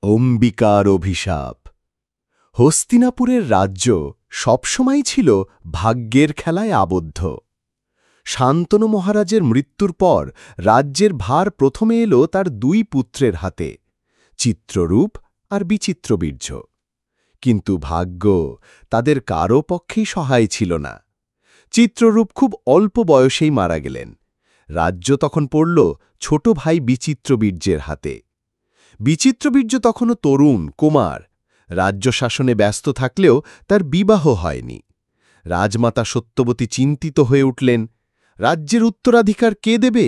অম্বিকার অভিশাপ। হস্তিনাপুরের রাজ্য সবসময় ছিল ভাগ্যের খেলায় আবদ্ধ। শান্তনু মহারাজের মৃত্যুর পর রাজ্যের ভার প্রথমে এল তার দুই পুত্রের হাতে, চিত্ররূপ আর বিচিত্রবীর্য। কিন্তু ভাগ্য তাদের কারও পক্ষেই সহায় ছিল না। চিত্ররূপ খুব অল্প বয়সেই মারা গেলেন। রাজ্য তখন পড়ল ছোট ভাই বিচিত্রবীর্যের হাতে। বিচিত্রবীর্য তখনও তরুণ কুমার, রাজ্য শাসনে ব্যস্ত থাকলেও তার বিবাহ হয়নি। রাজমাতা সত্যবতী চিন্তিত হয়ে উঠলেন, রাজ্যের উত্তরাধিকার কে দেবে?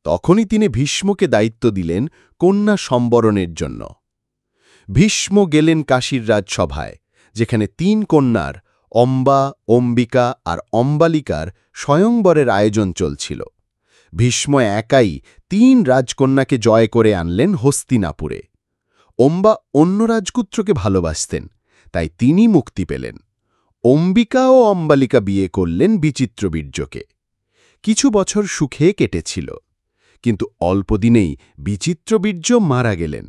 তখনই তিনি ভীষ্মকে দায়িত্ব দিলেন কন্যা সম্বরণের জন্য। ভীষ্ম গেলেন কাশীর রাজসভায়, যেখানে ৩ কন্যার অম্বা, অম্বিকা আর অম্বালিকার স্বয়ংবরের আয়োজন চলছিল। ভীষ্ম একাই ৩ রাজকন্যাকে জয় করে আনলেন হস্তিনাপুরে। অম্বা অন্য রাজপুত্রকে ভালোবাসতেন, তাই তিনি মুক্তি পেলেন। অম্বিকা ও অম্বালিকা বিয়ে করলেন বিচিত্রবীর্যকে। কিছু বছর সুখে কেটেছিল, কিন্তু অল্পদিনেই বিচিত্রবীর্য মারা গেলেন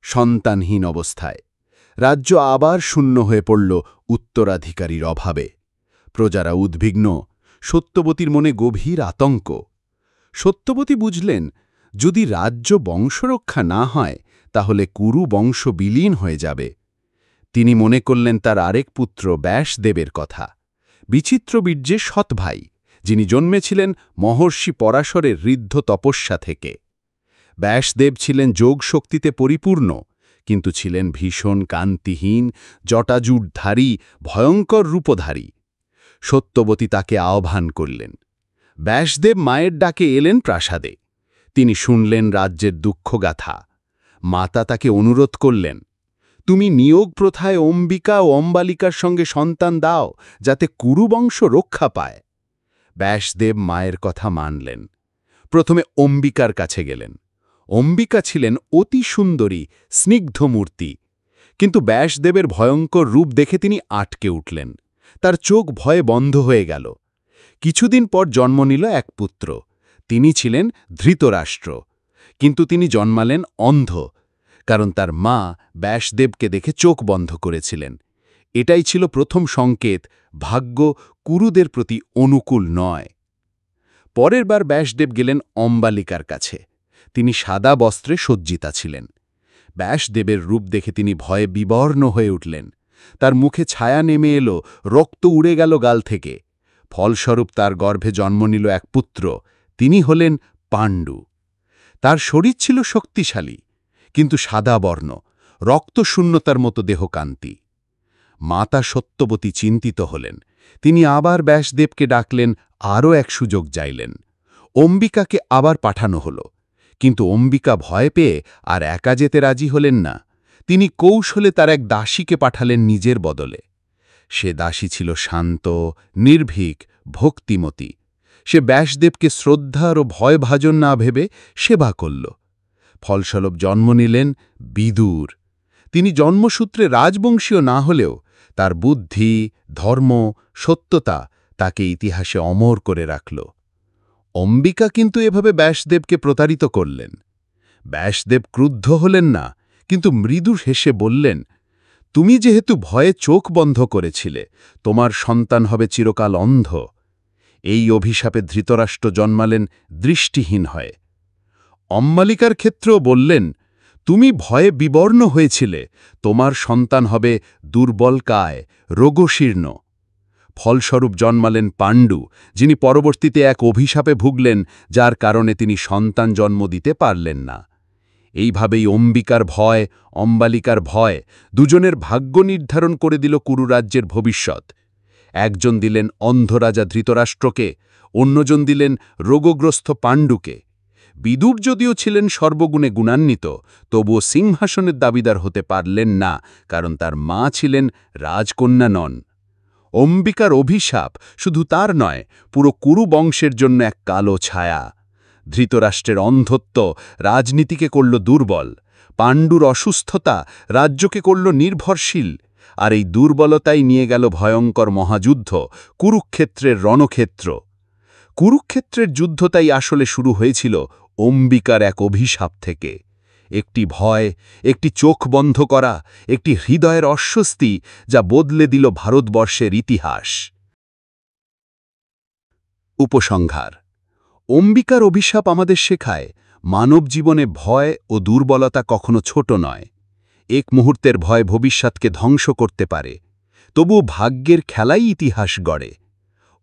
সন্তানহীন অবস্থায়। রাজ্য আবার শূন্য হয়ে পড়ল উত্তরাধিকারীর অভাবে। প্রজারা উদ্বিগ্ন, সত্যবতীর মনে গভীর আতঙ্ক। সত্যবতী বুঝলেন, যদি রাজ্য বংশরক্ষা না হয় তাহলে কুরু বংশ বিলীন হয়ে যাবে। তিনি মনে করলেন তার আরেক পুত্র ব্যাসদেবের কথা, বিচিত্রবীর্যের সৎ ভাই, যিনি জন্মেছিলেন মহর্ষি পরাশরের ঋদ্ধ তপস্যা থেকে। ব্যাসদেব ছিলেন যোগশক্তিতে পরিপূর্ণ, কিন্তু ছিলেন ভীষণ কান্তিহীন, জটাজুটধারী, ভয়ঙ্কর রূপধারী। সত্যবতী তাকে আহ্বান করলেন। ব্যাসদেব মায়ের ডাকে এলেন প্রাসাদে। তিনি শুনলেন রাজ্যের দুঃখগাথা। মাতা তাকে অনুরোধ করলেন, তুমি নিয়োগ প্রথায় অম্বিকা ও অম্বালিকার সঙ্গে সন্তান দাও, যাতে কুরুবংশ রক্ষা পায়। ব্যাসদেব মায়ের কথা মানলেন। প্রথমে অম্বিকার কাছে গেলেন। অম্বিকা ছিলেন অতি সুন্দরী, স্নিগ্ধ মূর্তি। কিন্তু ব্যাসদেবের ভয়ঙ্কর রূপ দেখে তিনি আটকে উঠলেন। তার চোখ ভয়ে বন্ধ হয়ে গেল। কিছুদিন পর জন্ম নিল এক পুত্র। তিনি ছিলেন ধৃতরাষ্ট্র, কিন্তু তিনি জন্মালেন অন্ধ, কারণ তার মা ব্যাসদেবকে দেখে চোখ বন্ধ করেছিলেন। এটাই ছিল প্রথম সংকেত, ভাগ্য কুরুদের প্রতি অনুকূল নয়। পরের বার ব্যাসদেব গেলেন অম্বালিকার কাছে। তিনি সাদা বস্ত্রে সজ্জিতা ছিলেন। ব্যাসদেবের রূপ দেখে তিনি ভয়ে বিবর্ণ হয়ে উঠলেন। তার মুখে ছায়া নেমে এলো, রক্ত উড়ে গেল গাল থেকে। ফলস্বরূপ তার গর্ভে জন্ম নিল এক পুত্র। তিনি হলেন পাণ্ডু। তার শরীর ছিল শক্তিশালী, কিন্তু সাদা বর্ণ, রক্তশূন্যতার মতো দেহকান্তি। মাতা সত্যবতী চিন্তিত হলেন। তিনি আবার ব্যাসদেবকে ডাকলেন, আরও এক সুযোগ চাইলেন। অম্বিকাকে আবার পাঠানো হল, কিন্তু অম্বিকা ভয় পেয়ে আর একা যেতে রাজি হলেন না। তিনি কৌশলে তার এক দাসীকে পাঠালেন নিজের বদলে। সে দাসী ছিল শান্ত, নির্ভীক, ভক্তিমতী। সে ব্যাসদেবকে শ্রদ্ধা ও ভয়ভাজন না ভেবে সেবা করল। ফলস্বরূপ জন্ম নিলেন বিদুর। তিনি জন্মসূত্রে রাজবংশীয় না হলেও তার বুদ্ধি, ধর্ম, সত্যতা তাকে ইতিহাসে অমর করে রাখল। অম্বিকা কিন্তু এভাবে ব্যাসদেবকে প্রতারিত করলেন। ব্যাসদেব ক্রুদ্ধ হলেন না, কিন্তু মৃদু হেসে বললেন, তুমি যেহেতু ভয়ে চোখ বন্ধ করেছিলে, তোমার সন্তান হবে চিরকাল অন্ধ। এই অভিশাপে ধৃতরাষ্ট্র জন্মালেন দৃষ্টিহীন হয়ে। অম্বালিকার ক্ষেত্রেও বললেন, তুমি ভয়ে বিবর্ণ হয়েছিলে, তোমার সন্তান হবে দুর্বলকায়, রোগশীর্ণ। ফলস্বরূপ জন্মালেন পাণ্ডু, যিনি পরবর্তীতে এক অভিশাপে ভুগলেন, যার কারণে তিনি সন্তান জন্ম দিতে পারলেন না। এইভাবেই অম্বিকার ভয়, অম্বালিকার ভয় দুজনের ভাগ্য নির্ধারণ করে দিল কুরুরাজ্যের ভবিষ্যৎ। একজন দিলেন অন্ধ রাজা ধৃতরাষ্ট্রকে, অন্যজন দিলেন রোগগ্রস্ত পাণ্ডুকে। বিদুর যদিও ছিলেন সর্বগুণে গুণান্বিত, তবুও সিংহাসনের দাবিদার হতে পারলেন না, কারণ তার মা ছিলেন রাজকন্যা নন। অম্বিকার অভিশাপ শুধু তার নয়, পুরো কুরু বংশের জন্য এক কালো ছায়া। ধৃতরাষ্ট্রের অন্ধত্ব রাজনীতিকে করল দুর্বল। পাণ্ডুর অসুস্থতা রাজ্যকে করল নির্ভরশীল। আর এই দুর্বলতাই নিয়ে গেল ভয়ঙ্কর মহাযুদ্ধ, কুরুক্ষেত্রের রণক্ষেত্র। কুরুক্ষেত্রের যুদ্ধ তাই আসলে শুরু হয়েছিল অম্বিকার এক অভিশাপ থেকে। একটি ভয়, একটি চোখ বন্ধ করা, একটি হৃদয়ের অস্বস্তি যা বদলে দিল ভারতবর্ষের ইতিহাস। উপসংহার: অম্বিকার অভিশাপ আমাদের শেখায় মানব জীবনে ভয় ও দুর্বলতা কখনো ছোট নয়। এক মুহূর্তের ভয় ভবিষ্যৎকে ধ্বংস করতে পারে, তবুও ভাগ্যের খেলাই ইতিহাস গড়ে।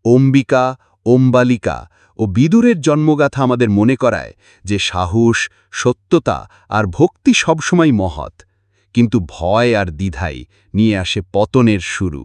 অম্বিকা, অম্বালিকা ও বিদুরের জন্মগাথা আমাদের মনে করায় যে সাহস, সত্যতা আর ভক্তি সবসময় মহৎ, কিন্তু ভয় আর দ্বিধাই নিয়ে আসে পতনের শুরু।